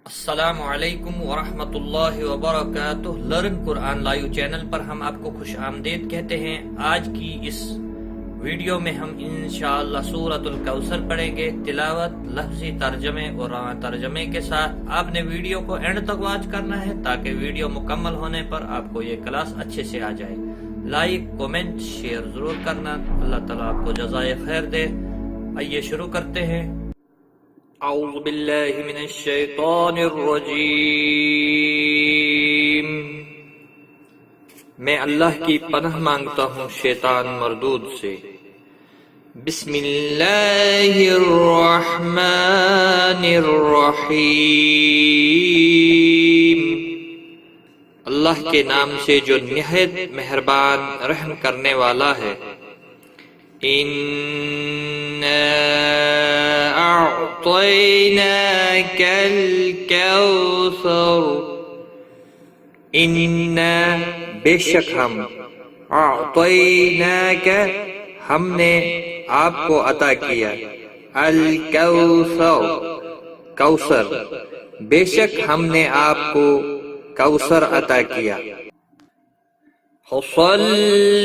السلام علیکم ورحمۃ اللہ وبرکاتہ۔ لرن قرآن لائیو چینل پر ہم آپ کو خوش آمدید کہتے ہیں۔ آج کی اس ویڈیو میں ہم انشاءاللہ سورۃ الکوثر پڑھیں گے، تلاوت، لفظی ترجمے اور ترجمے کے ساتھ۔ آپ نے ویڈیو کو اینڈ تک واچ کرنا ہے تاکہ ویڈیو مکمل ہونے پر آپ کو یہ کلاس اچھے سے آ جائے۔ لائک، کومنٹ، شیئر ضرور کرنا۔ اللہ تعالیٰ آپ کو جزائے خیر دے۔ آئیے شروع کرتے ہیں۔ اعوذ باللہ من الشیطان الرجیم۔ میں اللہ کی پناہ مانگتا ہوں شیطان مردود سے۔ بسم اللہ الرحمن الرحیم۔ اللہ کے نام سے جو نہایت مہربان رحم کرنے والا ہے۔ أعطيناك الكوثر۔ بے شک ہم، أعطيناك ہم نے آپ کو عطا کیا، الکوثر کوثر، بے شک ہم نے آپ کو کوثر عطا کیا۔ فصل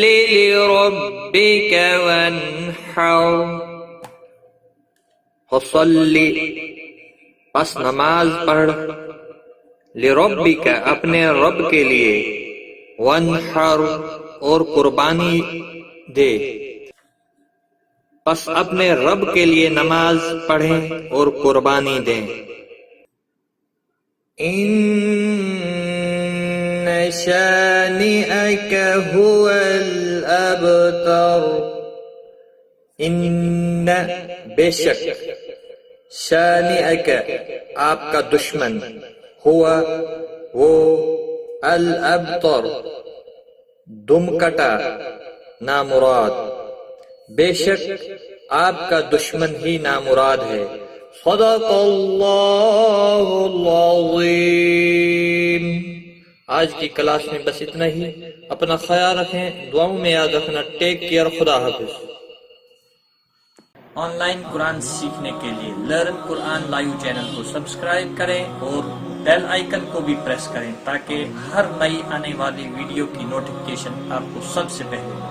لربك وانحر۔ فصلی پس نماز پڑھ، لربک اپنے رب کے لیے، وانحر اور قربانی دے، پس اپنے رب کے لیے نماز پڑھیں اور قربانی دیں۔ ان شانئک هو الابتر۔ ان بے شک، شانئک آپ کا دشمن، ہوا وہ، الابتر دم کٹا، نامراد، بے شک آپ کا دشمن ہی نامراد ہے۔ صدق اللہ العظیم۔ آج کی کلاس میں بس اتنا ہی۔ اپنا خیال رکھیں، دعاؤں میں یاد رکھنا۔ ٹیک کیئر، خدا حافظ۔ آن لائن قرآن سیکھنے کے لیے لرن قرآن لائیو چینل کو سبسکرائب کریں اور بیل آئیکن کو بھی پریس کریں تاکہ ہر نئی آنے والی ویڈیو کی نوٹیفیکیشن آپ کو سب سے پہلے